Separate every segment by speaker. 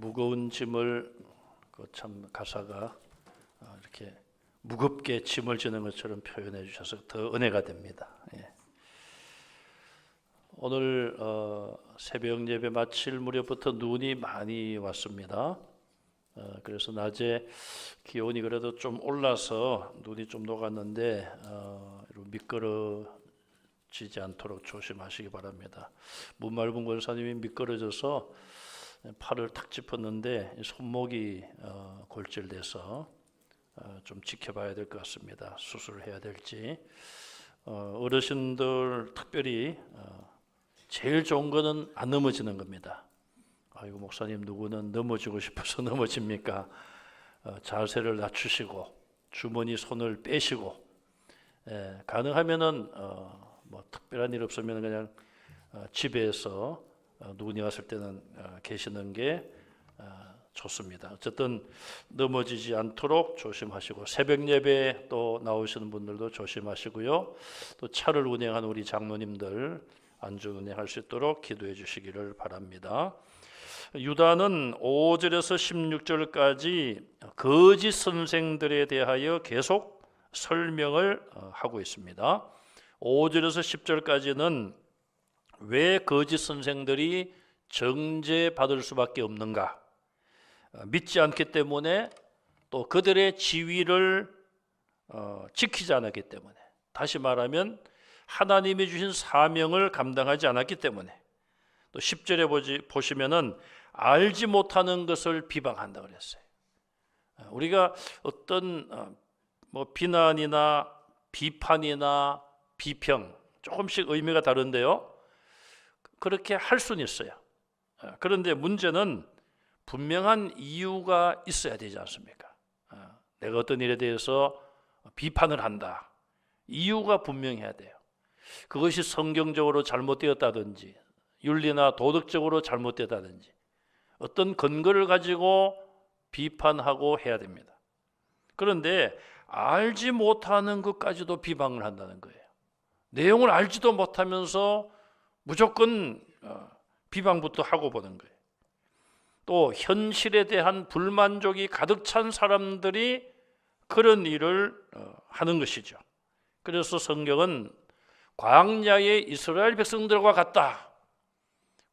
Speaker 1: 무거운 짐을 참 가사가 이렇게 무겁게 짐을 지는 것처럼 표현해 주셔서 더 은혜가 됩니다. 예. 오늘 새벽 예배 마칠 무렵부터 눈이 많이 왔습니다. 그래서 낮에 기온이 그래도 좀 올라서 눈이 좀 녹았는데 미끄러지지 않도록 조심하시기 바랍니다. 문말분 권사님이 미끄러져서 팔을 탁 짚었는데 손목이 골절돼서 좀 지켜봐야 될 것 같습니다. 수술을 해야 될지. 어르신들 특별히 제일 좋은 거는 안 넘어지는 겁니다. 아이고 목사님 누구는 넘어지고 싶어서 넘어집니까? 자세를 낮추시고 주머니 손을 빼시고 가능하면은 뭐 특별한 일 없으면 그냥 집에서 눈이 왔을 때는 계시는 게 좋습니다. 어쨌든 넘어지지 않도록 조심하시고 새벽 예배 또 나오시는 분들도 조심하시고요. 또 차를 운행하는 우리 장로님들 안전 운행할 수 있도록 기도해 주시기를 바랍니다. 유다는 5절에서 16절까지 거짓 선생들에 대하여 계속 설명을 하고 있습니다. 5절에서 10절까지는 왜 거짓 선생들이 정죄받을 수밖에 없는가? 믿지 않기 때문에 또 그들의 지위를 지키지 않았기 때문에, 다시 말하면 하나님이 주신 사명을 감당하지 않았기 때문에, 또 10절에 보시면은 알지 못하는 것을 비방한다 그랬어요. 우리가 어떤 비난이나 비판이나 비평 조금씩 의미가 다른데요. 그렇게 할 수는 있어요. 그런데 문제는 분명한 이유가 있어야 되지 않습니까? 내가 어떤 일에 대해서 비판을 한다. 이유가 분명해야 돼요. 그것이 성경적으로 잘못되었다든지 윤리나 도덕적으로 잘못되었다든지 어떤 근거를 가지고 비판하고 해야 됩니다. 그런데 알지 못하는 것까지도 비방을 한다는 거예요. 내용을 알지도 못하면서 무조건 비방부터 하고 보는 거예요. 또 현실에 대한 불만족이 가득 찬 사람들이 그런 일을 하는 것이죠. 그래서 성경은 광야의 이스라엘 백성들과 같다.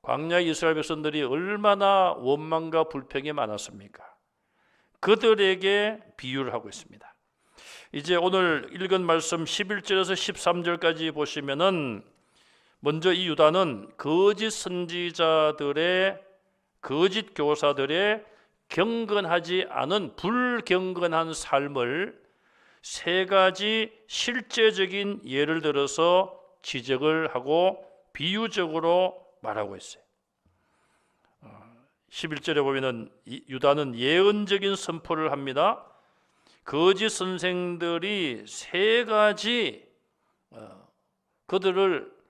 Speaker 1: 광야의 이스라엘 백성들이 얼마나 원망과 불평이 많았습니까? 그들에게 비유를 하고 있습니다. 이제 오늘 읽은 말씀 11절에서 13절까지 보시면은 먼저 이 유다는 거짓 선지자들의 거짓 교사들의 경건하지 않은 불경건한 삶을 세 가지 실제적인 예를 들어서 지적을 하고 비유적으로 말하고 있어요. 11절에 보면은 유다는 예언적인 선포를 합니다. 거짓 선생들이 세 가지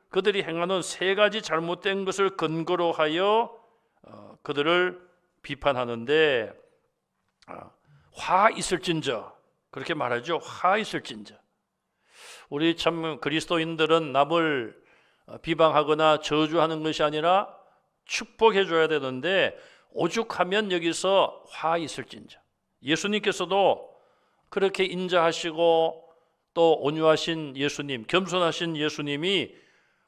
Speaker 1: 그들이 행하는 세 가지 잘못된 것을 근거로 하여 그들을 비판하는데 화 있을진저 그렇게 말하죠. 화 있을진저. 우리 참 그리스도인들은 남을 비방하거나 저주하는 것이 아니라 축복해 줘야 되는데 오죽하면 여기서 화 있을진저. 예수님께서도 그렇게 인자하시고 또 온유하신 예수님, 겸손하신 예수님이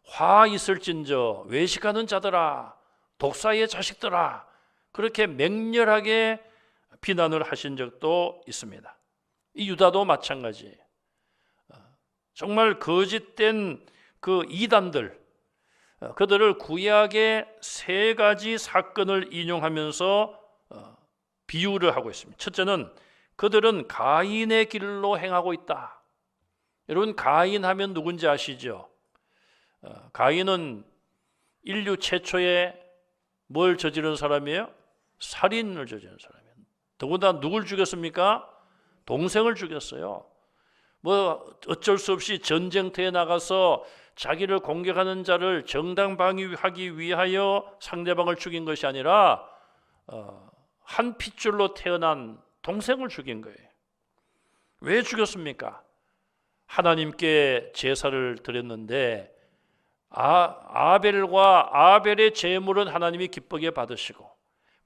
Speaker 1: 화 있을진저 외식하는 자들아, 독사의 자식들아, 그렇게 맹렬하게 비난을 하신 적도 있습니다. 이 유다도 마찬가지예요. 정말 거짓된 그 이단들, 그들을 구약의 세 가지 사건을 인용하면서 비유를 하고 있습니다. 첫째는 그들은 가인의 길로 행하고 있다. 여러분 가인 하면 누군지 아시죠? 가인은 인류 최초의 뭘 저지른 사람이에요? 살인을 저지른 사람이에요. 더군다나 누굴 죽였습니까? 동생을 죽였어요. 뭐 어쩔 수 없이 전쟁터에 나가서 자기를 공격하는 자를 정당 방위하기 위하여 상대방을 죽인 것이 아니라 한 핏줄로 태어난 동생을 죽인 거예요. 왜 죽였습니까? 하나님께 제사를 드렸는데 아벨의 제물은 하나님이 기쁘게 받으시고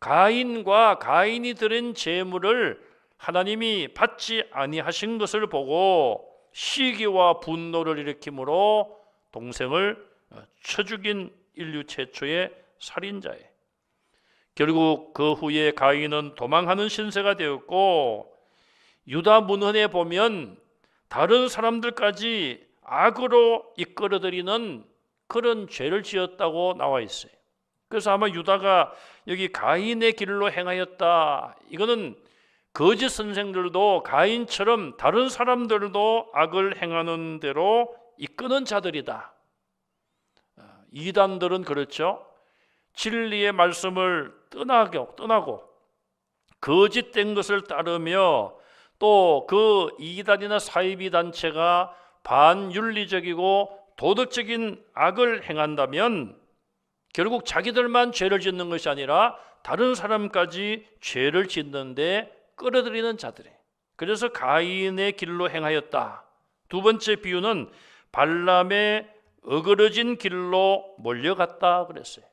Speaker 1: 가인과 가인이 드린 제물을 하나님이 받지 아니하신 것을 보고 시기와 분노를 일으킴으로 동생을 쳐 죽인 인류 최초의 살인자예요. 결국 그 후에 가인은 도망하는 신세가 되었고, 유다 문헌에 보면 다른 사람들까지 악으로 이끌어들이는 그런 죄를 지었다고 나와 있어요. 그래서 아마 유다가 여기 가인의 길로 행하였다, 이거는 거짓 선생들도 가인처럼 다른 사람들도 악을 행하는 대로 이끄는 자들이다. 이단들은 그렇죠. 진리의 말씀을 떠나고 거짓된 것을 따르며 또 그 이단이나 사이비 단체가 반윤리적이고 도덕적인 악을 행한다면 결국 자기들만 죄를 짓는 것이 아니라 다른 사람까지 죄를 짓는데 끌어들이는 자들이에요. 그래서 가인의 길로 행하였다. 두 번째 비유는 발람의 어그러진 길로 몰려갔다 그랬어요.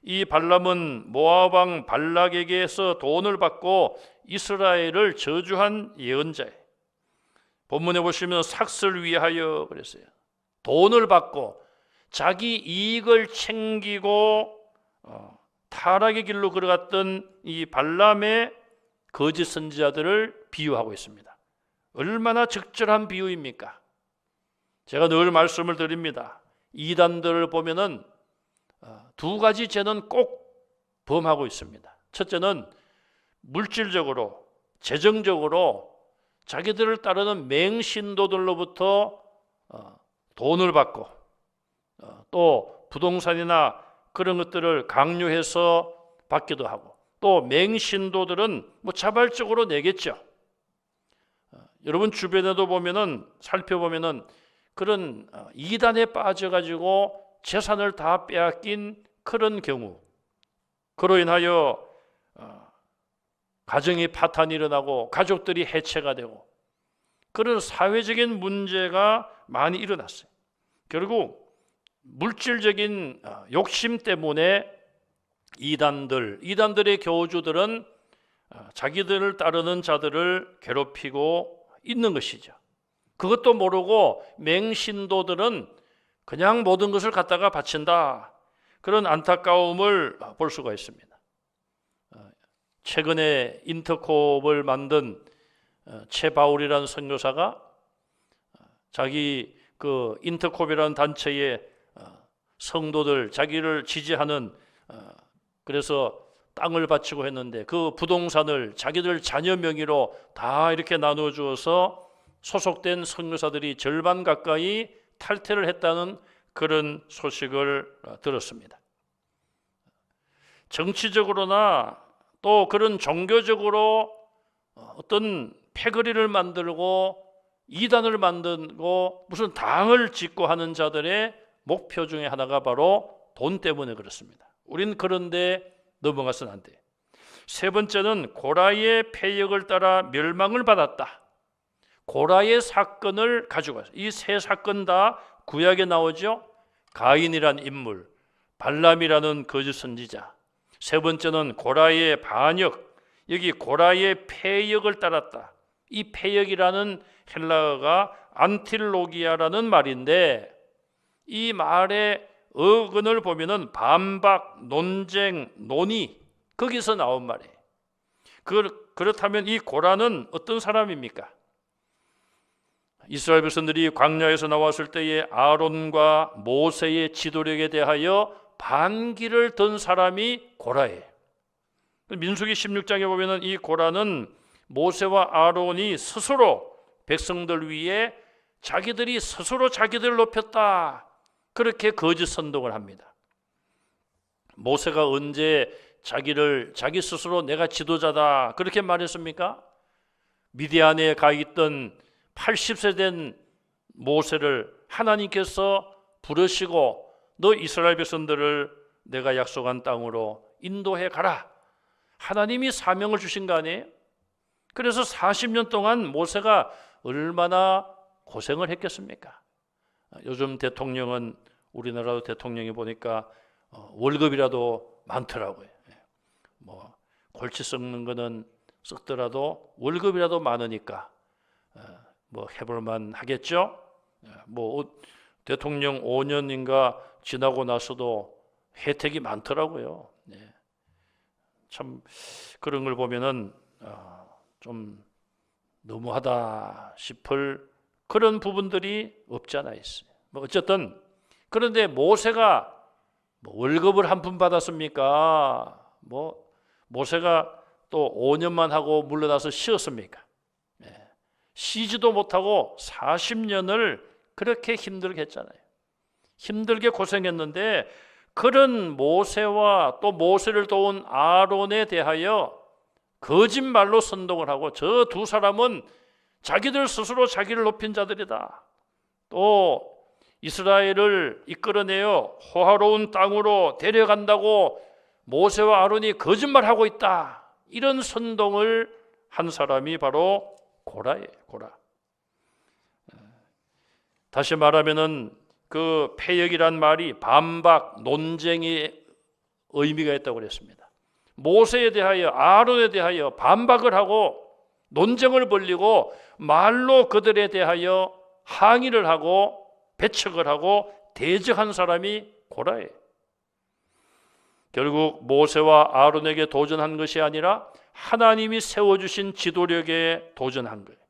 Speaker 1: 이 발람은 모압 왕 발락에게서 돈을 받고 이스라엘을 저주한 예언자예요. 본문에 보시면 삭슬 위하여 그랬어요. 돈을 받고 자기 이익을 챙기고 타락의 길로 걸어갔던 이 발람의 거짓 선지자들을 비유하고 있습니다. 얼마나 적절한 비유입니까? 제가 늘 말씀을 드립니다. 이단들을 보면은 두 가지 죄는 꼭 범하고 있습니다. 첫째는 물질적으로, 재정적으로 자기들을 따르는 맹신도들로부터 돈을 받고 또 부동산이나 그런 것들을 강요해서 받기도 하고, 또 맹신도들은 자발적으로 내겠죠. 여러분 주변에도 살펴보면은 그런 이단에 빠져가지고 재산을 다 빼앗긴 그런 경우, 그로 인하여 가정이 파탄이 일어나고 가족들이 해체가 되고 그런 사회적인 문제가 많이 일어났어요. 결국 물질적인 욕심 때문에 이단들의 교주들은 자기들을 따르는 자들을 괴롭히고 있는 것이죠. 그것도 모르고 맹신도들은 그냥 모든 것을 갖다가 바친다, 그런 안타까움을 볼 수가 있습니다. 최근에 인터콥을 만든 최바울이라는 선교사가 자기 그 인터콥이라는 단체의 성도들, 자기를 지지하는 그래서 땅을 바치고 했는데 그 부동산을 자기들 자녀 명의로 다 이렇게 나눠 주어서 소속된 선교사들이 절반 가까이 탈퇴를 했다는 그런 소식을 들었습니다. 정치적으로나 또 그런 종교적으로 어떤 패거리를 만들고 이단을 만들고 무슨 당을 짓고 하는 자들의 목표 중에 하나가 바로 돈 때문에 그렇습니다. 우린 그런데 넘어가서는 안 돼요. 세 번째는 고라의 패역을 따라 멸망을 받았다. 고라의 사건을 가지고 왔어요. 이 세 사건 다 구약에 나오죠. 가인이란 인물, 발람이라는 거짓 선지자, 세 번째는 고라의 반역, 여기 고라의 패역을 따랐다. 이 패역이라는 헬라어가 안틸로기아라는 말인데, 이 말의 어근을 보면은 반박, 논쟁, 논의, 거기서 나온 말이에요. 그렇다면 이 고라는 어떤 사람입니까? 이스라엘 백성들이 광야에서 나왔을 때에 아론과 모세의 지도력에 대하여 반기를 든 사람이 고라예요. 민수기 16장에 보면은 이 고라는 모세와 아론이 스스로 백성들 위에 자기들이 스스로 자기들을 높였다, 그렇게 거짓 선동을 합니다. 모세가 언제 자기 스스로 내가 지도자다 그렇게 말했습니까? 미디안에 가 있던 80세 된 모세를 하나님께서 부르시고 너 이스라엘 백성들을 내가 약속한 땅으로 인도해 가라, 하나님이 사명을 주신 거 아니에요? 그래서 40년 동안 모세가 얼마나 고생을 했겠습니까? 요즘 대통령은, 우리나라도 대통령이 보니까 월급이라도 많더라고요. 골치 썩는 거는 썩더라도 월급이라도 많으니까 뭐 해볼만 하겠죠. 뭐 대통령 5년인가 지나고 나서도 혜택이 많더라고요. 참 그런 걸 보면은 좀 너무하다 싶을 그런 부분들이 없지 않아 있어요. 뭐 어쨌든 그런데 모세가 뭐 월급을 한 푼 받았습니까? 뭐 모세가 또 5년만 하고 물러나서 쉬었습니까? 쉬지도 못하고 40년을 그렇게 힘들게 했잖아요. 힘들게 고생했는데 그런 모세와 또 모세를 도운 아론에 대하여 거짓말로 선동을 하고 저 두 사람은 자기들 스스로 자기를 높인 자들이다. 또 이스라엘을 이끌어내어 호화로운 땅으로 데려간다고 모세와 아론이 거짓말하고 있다. 이런 선동을 한 사람이 바로 고라예요. 고라. 다시 말하면은 그 패역이란 말이 반박, 논쟁의 의미가 있다고 그랬습니다. 모세에 대하여 아론에 대하여 반박을 하고 논쟁을 벌이고 말로 그들에 대하여 항의를 하고 배척을 하고 대적한 사람이 고라예요. 결국 모세와 아론에게 도전한 것이 아니라 하나님이 세워주신 지도력에 도전한 거예요.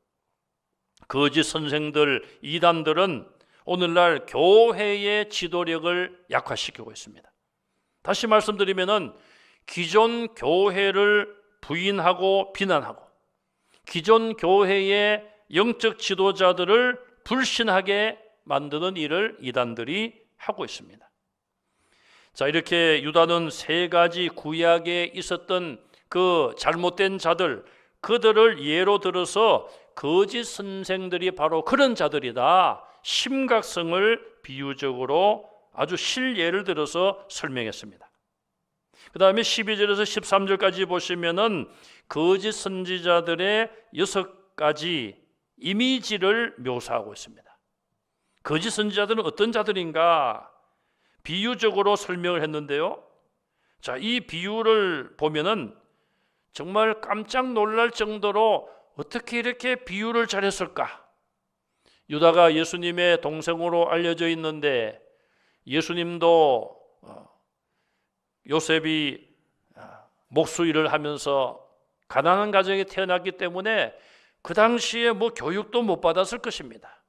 Speaker 1: 거짓 선생들, 이단들은 오늘날 교회의 지도력을 약화시키고 있습니다. 다시 말씀드리면은 기존 교회를 부인하고 비난하고 기존 교회의 영적 지도자들을 불신하게 만드는 일을 이단들이 하고 있습니다. 자, 이렇게 유다는 세 가지 구약에 있었던 그 잘못된 자들, 그들을 예로 들어서 거짓 선생들이 바로 그런 자들이다. 심각성을 비유적으로 아주 실예를 들어서 설명했습니다. 그 다음에 12절에서 13절까지 보시면은 거짓 선지자들의 6가지 이미지를 묘사하고 있습니다. 거짓 선지자들은 어떤 자들인가? 비유적으로 설명을 했는데요. 자, 이 비유를 보면은 정말 깜짝 놀랄 정도로 어떻게 이렇게 비유를 잘했을까? 유다가 예수님의 동생으로 알려져 있는데 예수님도 요셉이 목수일을 하면서 가난한 가정에 태어났기 때문에 그 당시에 뭐 교육도 못 받았을 것입니다.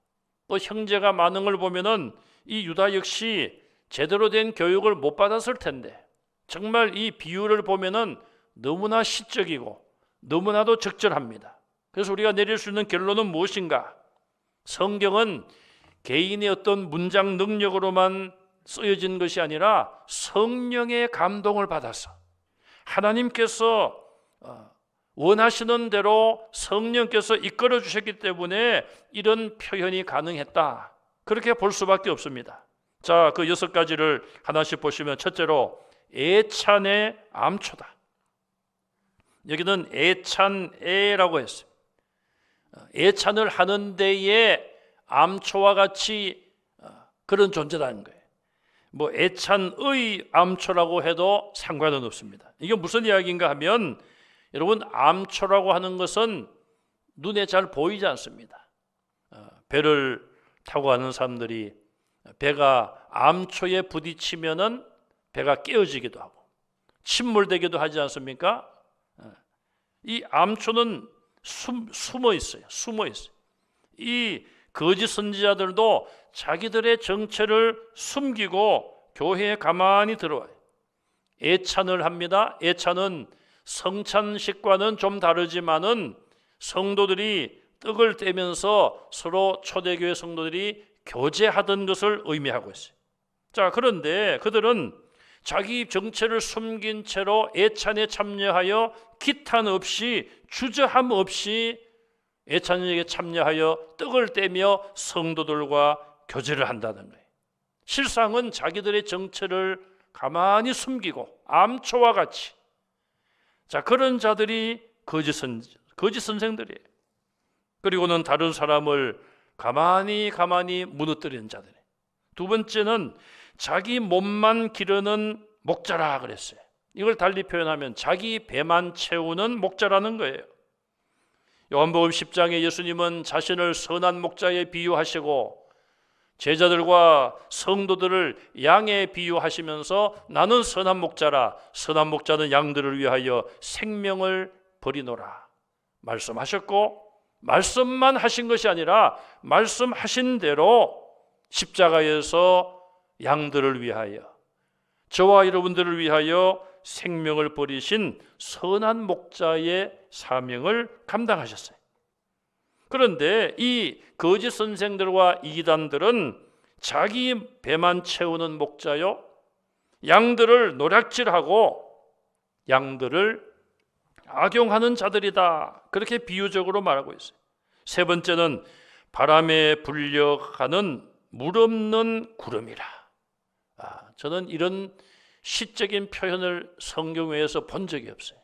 Speaker 1: 또 형제가 많은 걸 보면은 이 유다 역시 제대로 된 교육을 못 받았을 텐데 정말 이 비유를 보면은 너무나 시적이고 너무나도 적절합니다. 그래서 우리가 내릴 수 있는 결론은 무엇인가? 성경은 개인의 어떤 문장 능력으로만 쓰여진 것이 아니라 성령의 감동을 받아서 하나님께서 원하시는 대로 성령께서 이끌어 주셨기 때문에 이런 표현이 가능했다. 그렇게 볼 수밖에 없습니다. 자, 그 6가지를 하나씩 보시면 첫째로 애찬의 암초다. 여기는 애찬애라고 했어요. 애찬을 하는 데에 암초와 같이 그런 존재라는 거예요. 뭐 애찬의 암초라고 해도 상관은 없습니다. 이게 무슨 이야기인가 하면 여러분, 암초라고 하는 것은 눈에 잘 보이지 않습니다. 배를 타고 가는 사람들이 배가 암초에 부딪히면은 배가 깨어지기도 하고 침몰되기도 하지 않습니까? 이 암초는 숨어 있어요. 이 거짓 선지자들도 자기들의 정체를 숨기고 교회에 가만히 들어와요. 애찬을 합니다. 애찬은 성찬식과는 좀 다르지만은 성도들이 떡을 떼면서 서로 초대교회 성도들이 교제하던 것을 의미하고 있어요. 자, 그런데 그들은 자기 정체를 숨긴 채로 애찬에 참여하여 기탄 없이 주저함 없이 애찬에게 참여하여 떡을 떼며 성도들과 교제를 한다는 거예요. 실상은 자기들의 정체를 가만히 숨기고 암초와 같이, 자, 그런 자들이 거짓 선생들이에요. 그리고는 다른 사람을 가만히 무너뜨리는 자들. 두 번째는 자기 몸만 기르는 목자라 그랬어요. 이걸 달리 표현하면 자기 배만 채우는 목자라는 거예요. 요한복음 10장에 예수님은 자신을 선한 목자에 비유하시고 제자들과 성도들을 양에 비유하시면서 나는 선한 목자라, 선한 목자는 양들을 위하여 생명을 버리노라 말씀하셨고, 말씀만 하신 것이 아니라 말씀하신 대로 십자가에서 양들을 위하여, 저와 여러분들을 위하여 생명을 버리신 선한 목자의 사명을 감당하셨어요. 그런데 이 거짓 선생들과 이단들은 자기 배만 채우는 목자요, 양들을 노략질하고 양들을 악용하는 자들이다, 그렇게 비유적으로 말하고 있어요. 세 번째는 바람에 불려가는 물 없는 구름이라. 저는 이런 시적인 표현을 성경에서 본 적이 없어요.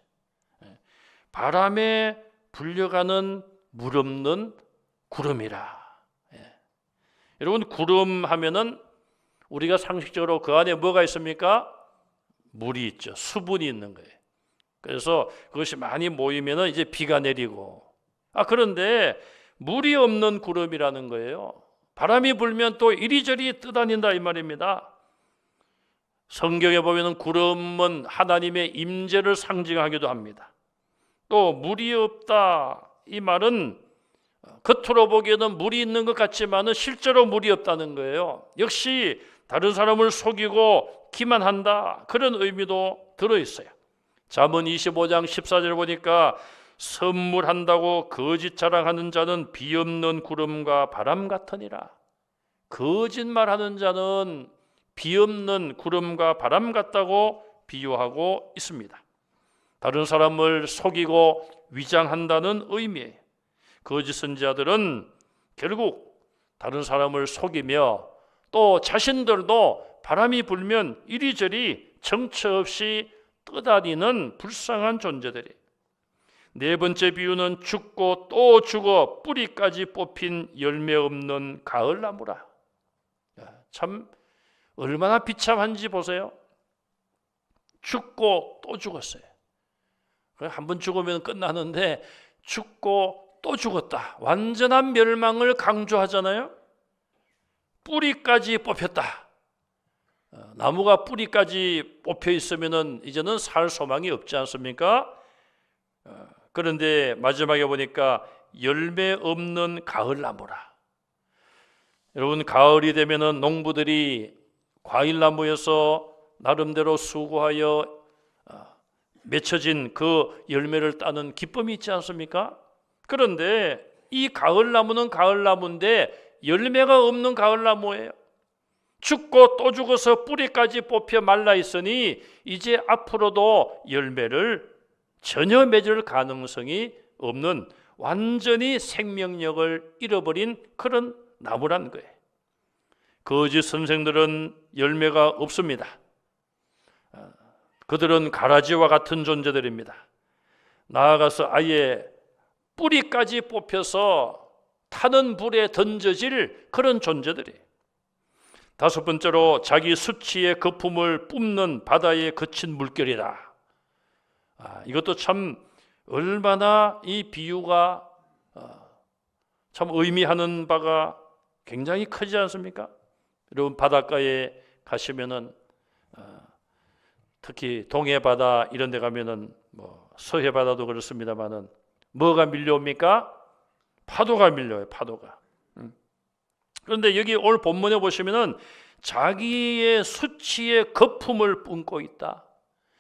Speaker 1: 바람에 불려가는 물 없는 구름이라. 여러분, 구름 하면은 우리가 상식적으로 그 안에 뭐가 있습니까? 물이 있죠. 수분이 있는 거예요. 그래서 그것이 많이 모이면은 이제 비가 내리고. 그런데 물이 없는 구름이라는 거예요. 바람이 불면 또 이리저리 떠다닌다 이 말입니다. 성경에 보면은 구름은 하나님의 임재를 상징하기도 합니다. 또 물이 없다, 이 말은 겉으로 보기에는 물이 있는 것 같지만은 실제로 물이 없다는 거예요. 역시 다른 사람을 속이고 기만한다, 그런 의미도 들어있어요. 잠언 25장 14절 보니까 선물한다고 거짓 자랑하는 자는 비 없는 구름과 바람 같으니라. 거짓말하는 자는 비 없는 구름과 바람 같다고 비유하고 있습니다. 다른 사람을 속이고 위장한다는 의미예요. 거짓 선지자들은 결국 다른 사람을 속이며 또 자신들도 바람이 불면 이리저리 정처 없이 떠다니는 불쌍한 존재들이에요. 네 번째 비유는 죽고 또 죽어 뿌리까지 뽑힌 열매 없는 가을나무라. 참 얼마나 비참한지 보세요. 죽고 또 죽었어요. 한 번 죽으면 끝나는데 죽고 또 죽었다. 완전한 멸망을 강조하잖아요. 뿌리까지 뽑혔다. 나무가 뿌리까지 뽑혀 있으면 이제는 살 소망이 없지 않습니까? 그런데 마지막에 보니까 열매 없는 가을나무라. 여러분, 가을이 되면은 농부들이 과일나무에서 나름대로 수고하여 맺혀진 그 열매를 따는 기쁨이 있지 않습니까? 그런데 이 가을나무는 가을나무인데 열매가 없는 가을나무예요. 죽고 또 죽어서 뿌리까지 뽑혀 말라 있으니 이제 앞으로도 열매를 전혀 맺을 가능성이 없는, 완전히 생명력을 잃어버린 그런 나무란 거예요. 거짓 선생들은 열매가 없습니다. 그들은 가라지와 같은 존재들입니다. 나아가서 아예 뿌리까지 뽑혀서 타는 불에 던져질 그런 존재들이에요. 다섯 번째로 자기 수치의 거품을 뿜는 바다에 그친 물결이라. 이것도 참 얼마나 이 비유가 참 의미하는 바가 굉장히 크지 않습니까? 여러분, 바닷가에 가시면은 특히 동해 바다 이런 데 가면은 서해 바다도 그렇습니다만은 뭐가 밀려옵니까? 파도가 밀려요. 파도가. 그런데 여기 오늘 본문에 보시면은 자기의 수치의 거품을 뿜고 있다.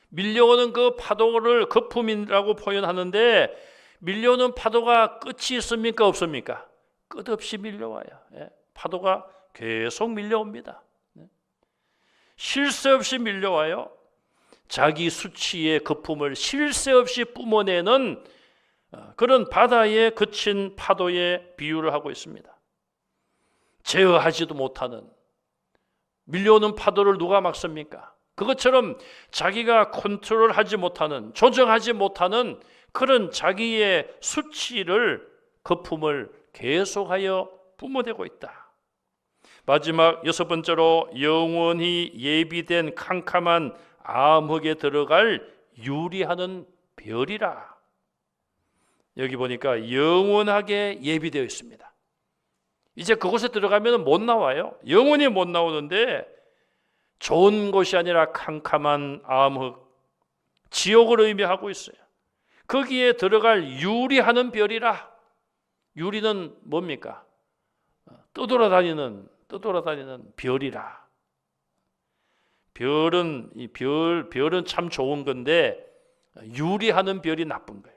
Speaker 1: 밀려오는 그 파도를 거품이라고 표현하는데, 밀려오는 파도가 끝이 있습니까? 없습니까? 끝없이 밀려와요. 파도가 계속 밀려옵니다. 쉴 새 없이 밀려와요. 자기 수치의 거품을 쉴 새 없이 뿜어내는 그런 바다에 그친 파도의 비유를 하고 있습니다. 제어하지도 못하는, 밀려오는 파도를 누가 막습니까? 그것처럼 자기가 컨트롤하지 못하는, 조정하지 못하는 그런 자기의 수치를, 거품을 계속하여 뿜어대고 있다. 마지막 여섯 번째로 영원히 예비된 캄캄한 암흑에 들어갈 유리하는 별이라. 여기 보니까 영원하게 예비되어 있습니다. 이제 그곳에 들어가면 못 나와요. 영원히 못 나오는데 좋은 곳이 아니라 캄캄한 암흑, 지옥을 의미하고 있어요. 거기에 들어갈 유리하는 별이라. 유리는 뭡니까? 떠돌아다니는 별이라. 별은 참 좋은 건데 유리하는 별이 나쁜 거예요.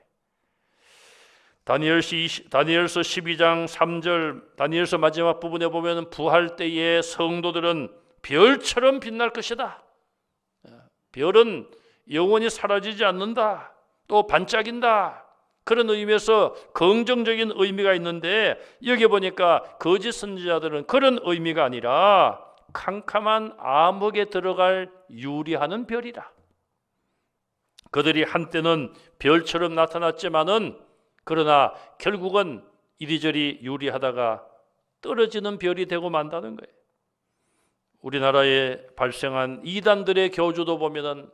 Speaker 1: 다니엘서 12장 3절, 다니엘서 마지막 부분에 보면 부활 때에 성도들은 별처럼 빛날 것이다. 별은 영원히 사라지지 않는다. 또 반짝인다. 그런 의미에서 긍정적인 의미가 있는데 여기 보니까 거짓 선지자들은 그런 의미가 아니라 캄캄한 암흑에 들어갈 유리하는 별이라. 그들이 한때는 별처럼 나타났지만은 그러나 결국은 이리저리 유리하다가 떨어지는 별이 되고 만다는 거예요. 우리나라에 발생한 이단들의 교주도 보면은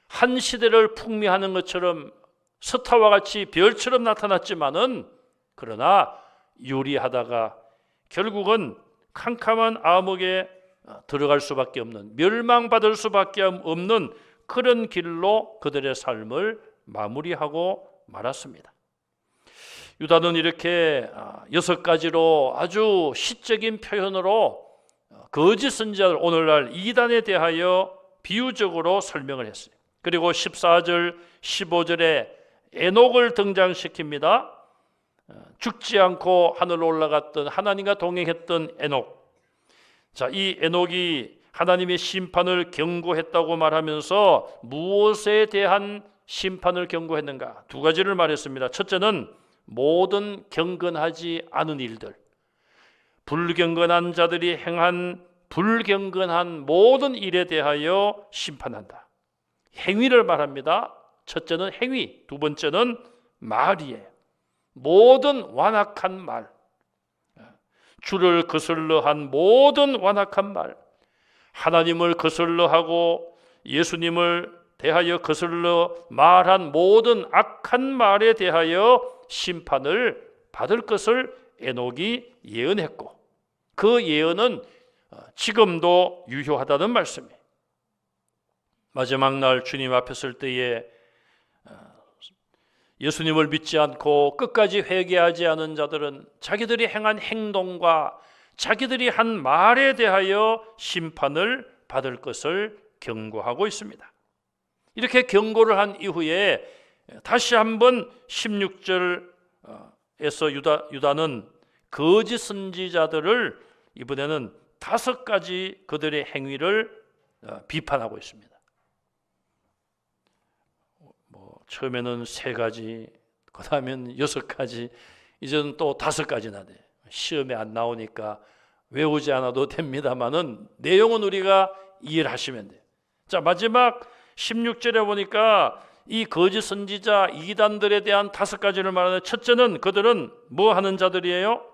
Speaker 1: 한 시대를 풍미하는 것처럼 스타와 같이 별처럼 나타났지만은 그러나 유리하다가 결국은 캄캄한 암흑에 들어갈 수밖에 없는, 멸망받을 수밖에 없는 그런 길로 그들의 삶을 마무리하고 말았습니다. 유다는 이렇게 6가지로 아주 시적인 표현으로 거짓 선지자들, 오늘날 이단에 대하여 비유적으로 설명을 했어요. 그리고 14절, 15절에 에녹을 등장시킵니다. 죽지 않고 하늘로 올라갔던, 하나님과 동행했던 에녹. 자, 이 에녹이 하나님의 심판을 경고했다고 말하면서 무엇에 대한 심판을 경고했는가? 2가지를 말했습니다. 첫째는 모든 경건하지 않은 일들, 불경건한 자들이 행한 불경건한 모든 일에 대하여 심판한다. 행위를 말합니다. 첫째는 행위, 두 번째는 말이에요. 모든 완악한 말, 주를 거슬러 한 모든 완악한 말, 하나님을 거슬러 하고 예수님을 대하여 거슬러 말한 모든 악한 말에 대하여 심판을 받을 것을 에녹이 예언했고, 그 예언은 지금도 유효하다는 말씀이에요. 마지막 날 주님 앞에 설 때에 예수님을 믿지 않고 끝까지 회개하지 않은 자들은 자기들이 행한 행동과 자기들이 한 말에 대하여 심판을 받을 것을 경고하고 있습니다. 이렇게 경고를 한 이후에 다시 한번 16절에서 유다는 거짓 선지자들을 이번에는 5가지 그들의 행위를 비판하고 있습니다. 처음에는 3가지, 그 다음엔 6가지, 이제는 또 5가지나 돼요. 시험에 안 나오니까 외우지 않아도 됩니다만은 내용은 우리가 이해를 하시면 돼요. 자, 마지막 16절에 보니까 이 거짓 선지자 이단들에 대한 5가지를 말하는데, 첫째는 그들은 뭐 하는 자들이에요?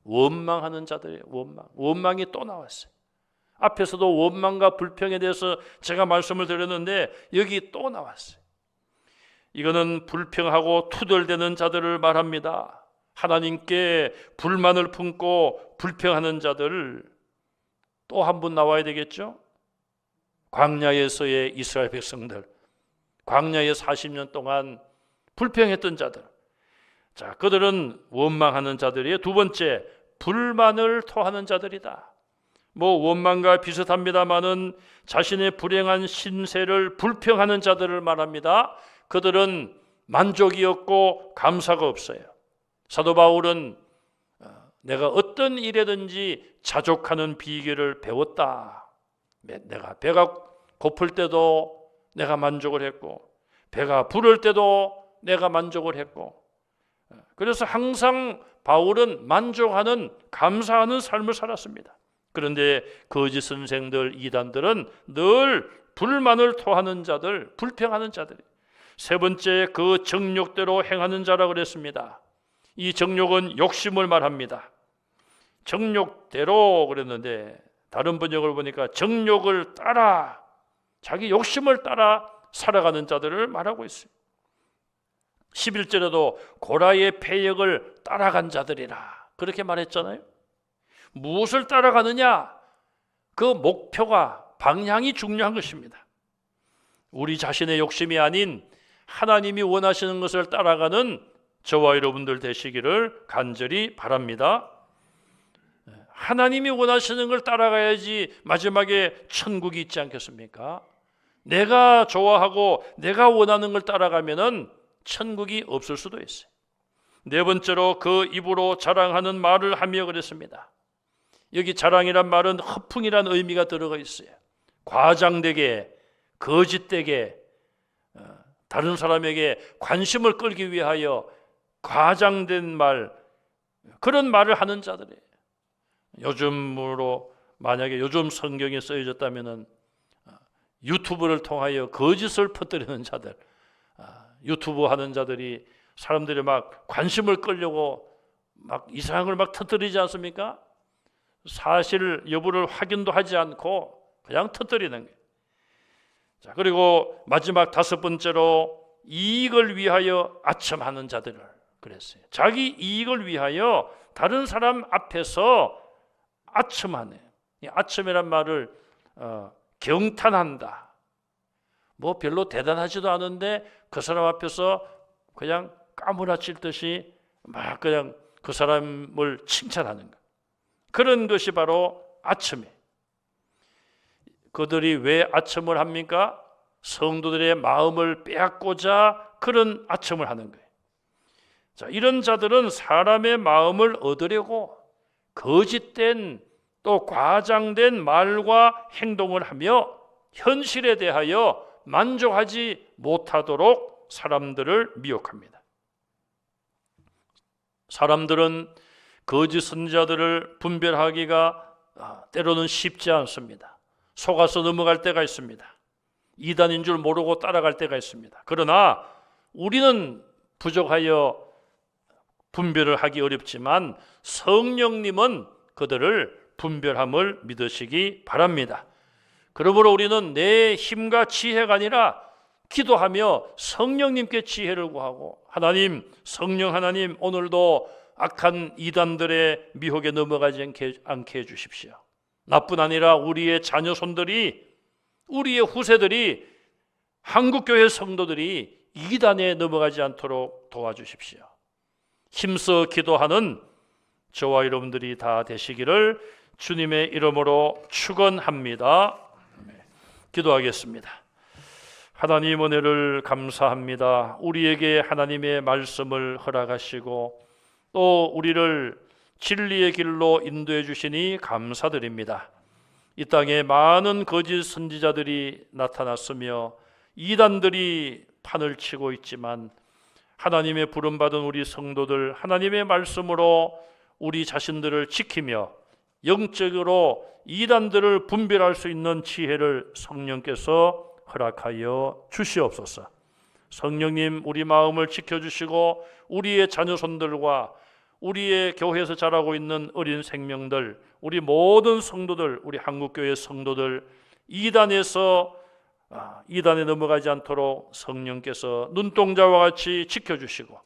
Speaker 1: 원망하는 자들이에요. 원망이 또 나왔어요. 앞에서도 원망과 불평에 대해서 제가 말씀을 드렸는데 여기 또 나왔어요. 이거는 불평하고 투덜대는 자들을 말합니다. 하나님께 불만을 품고 불평하는 자들. 또 한 분 나와야 되겠죠? 광야에서의 이스라엘 백성들, 광야에 40년 동안 불평했던 자들. 자, 그들은 원망하는 자들이에요. 두 번째, 불만을 토하는 자들이다. 원망과 비슷합니다마는 자신의 불행한 신세를 불평하는 자들을 말합니다. 그들은 만족이 없고 감사가 없어요. 사도 바울은 내가 어떤 일에든지 자족하는 비결을 배웠다. 내가 배가 고플 때도 내가 만족을 했고, 배가 부를 때도 내가 만족을 했고, 그래서 항상 바울은 만족하는, 감사하는 삶을 살았습니다. 그런데 거짓 선생들, 이단들은 늘 불만을 토하는 자들, 불평하는 자들. 3번째, 그 정욕대로 행하는 자라고 그랬습니다. 이 정욕은 욕심을 말합니다. 정욕대로 그랬는데 다른 번역을 보니까 정욕을 따라, 자기 욕심을 따라 살아가는 자들을 말하고 있어요. 11절에도 고라의 패역을 따라간 자들이라 그렇게 말했잖아요. 무엇을 따라가느냐? 그 목표가, 방향이 중요한 것입니다. 우리 자신의 욕심이 아닌 하나님이 원하시는 것을 따라가는 저와 여러분들 되시기를 간절히 바랍니다. 하나님이 원하시는 걸 따라가야지 마지막에 천국이 있지 않겠습니까? 내가 좋아하고 내가 원하는 걸 따라가면은 천국이 없을 수도 있어요. 네 번째로 그 입으로 자랑하는 말을 하며 그랬습니다. 여기 자랑이란 말은 허풍이란 의미가 들어가 있어요. 과장되게, 거짓되게, 다른 사람에게 관심을 끌기 위하여 과장된 말, 그런 말을 하는 자들이에요. 요즘으로 만약에 요즘 성경에 쓰여졌다면은 유튜브를 통하여 거짓을 퍼뜨리는 자들, 유튜브 하는 자들이 사람들이 막 관심을 끌려고 막 이상한 걸 막 터뜨리지 않습니까? 사실 여부를 확인도 하지 않고 그냥 터뜨리는 거예요. 자, 그리고 마지막 다섯 번째로 이익을 위하여 아첨하는 자들을 그랬어요. 자기 이익을 위하여 다른 사람 앞에서 아첨하네. 아첨이란 말을 경탄한다. 뭐 별로 대단하지도 않은데 그 사람 앞에서 그냥 까무라칠 듯이 막 그냥 그 사람을 칭찬하는 것. 그런 것이 바로 아첨이에요. 그들이 왜 아첨을 합니까? 성도들의 마음을 빼앗고자 그런 아첨을 하는 거예요. 자, 이런 자들은 사람의 마음을 얻으려고 거짓된 또 과장된 말과 행동을 하며 현실에 대하여 만족하지 못하도록 사람들을 미혹합니다. 사람들은 거짓 선지자들을 분별하기가 때로는 쉽지 않습니다. 속아서 넘어갈 때가 있습니다. 이단인 줄 모르고 따라갈 때가 있습니다. 그러나 우리는 부족하여 분별을 하기 어렵지만 성령님은 그들을 분별함을 믿으시기 바랍니다. 그러므로 우리는 내 힘과 지혜가 아니라 기도하며 성령님께 지혜를 구하고 하나님, 성령 하나님, 오늘도 악한 이단들의 미혹에 넘어가지 않게 해주십시오. 나뿐 아니라 우리의 자녀손들이, 우리의 후세들이, 한국교회 성도들이 이단에 넘어가지 않도록 도와주십시오. 힘써 기도하는 저와 여러분들이 다 되시기를 주님의 이름으로 축원합니다. 기도하겠습니다. 하나님, 은혜를 감사합니다. 우리에게 하나님의 말씀을 허락하시고 또 우리를 진리의 길로 인도해 주시니 감사드립니다. 이 땅에 많은 거짓 선지자들이 나타났으며 이단들이 판을 치고 있지만 하나님의 부름받은 우리 성도들, 하나님의 말씀으로 우리 자신들을 지키며 영적으로 이단들을 분별할 수 있는 지혜를 성령께서 허락하여 주시옵소서. 성령님, 우리 마음을 지켜주시고 우리의 자녀손들과 우리의 교회에서 자라고 있는 어린 생명들, 우리 모든 성도들, 우리 한국교회 성도들 이단에 넘어가지 않도록 성령께서 눈동자와 같이 지켜주시고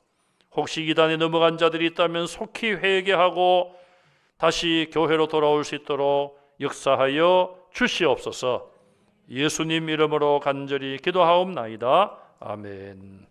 Speaker 1: 혹시 이단에 넘어간 자들이 있다면 속히 회개하고 다시 교회로 돌아올 수 있도록 역사하여 주시옵소서. 예수님 이름으로 간절히 기도하옵나이다. 아멘.